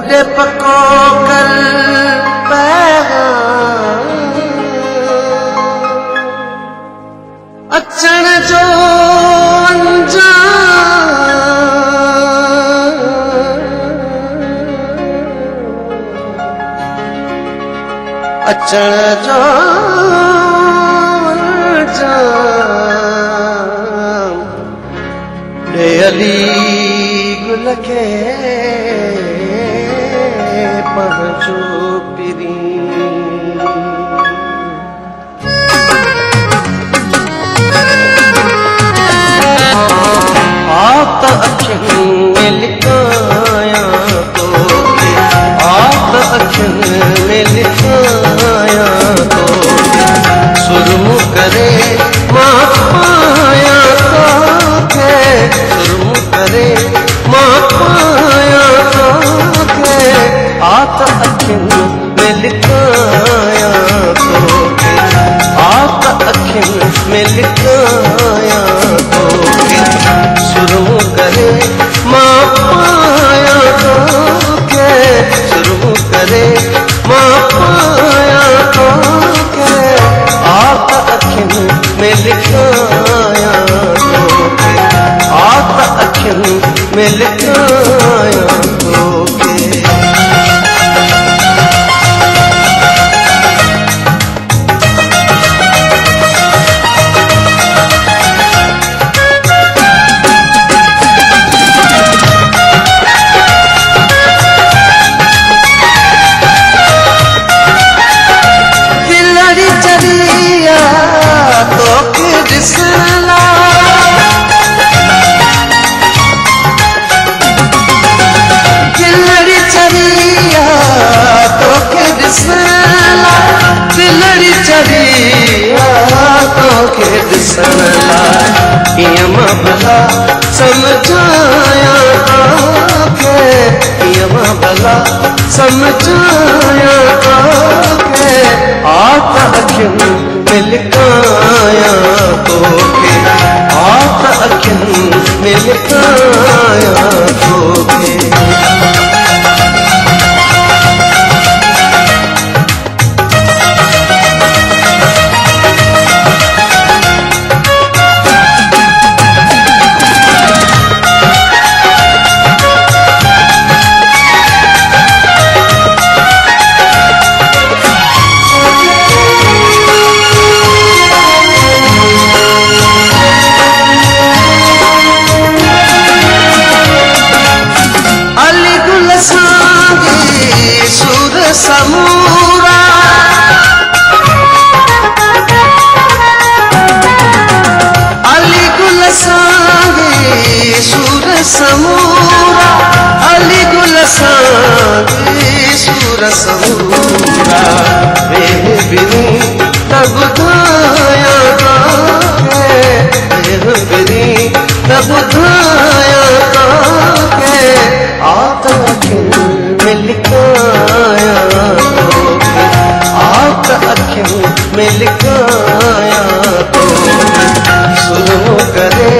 उड़े पको कर पैगाम अचण जो अचण जो ॾे अली गुल खे पंहिंजो पिरी आत अखियुनि में लिखायां तोखे आत अखियुनि में लिखायां तोखे सुरमु करे मां पायां तोखे सुरमु करे मां पायां तोखे आत अखियुनि में लिखायां तोखे आत अखियुनि में लिखायां तोखे सुरमु करे मां पायां तोखे सुरमु करे मां पायां तोखे आत अखियुनि में लिखायां तोखे आत अखियुनि में लिखायां तोखे कीअं मां भला समझायां तोखे कीअं मां भला समझायां तोखे आत अखियुनि में लिखायां तोखे आत अखियुनि में लिखायां तोखे समूरा अली गुल सांगे सूर समूरा अली गुल सांगे सूर समूरा वेह बिनी तब धाया तोखे वेह बिनी तब धाया तोखे आत अखियुनि में लिखायां तोखे आत अखियुनि में लिखायां तोखे सुरमु करे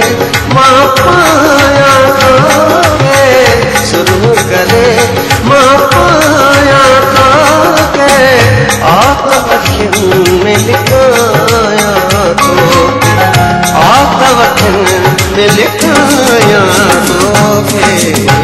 मां पायां तोखे सुरमु करे मां पायां तोखे आत अखियुनि में लिखायां तोखे आत अखियुनि में लिखायां तोखे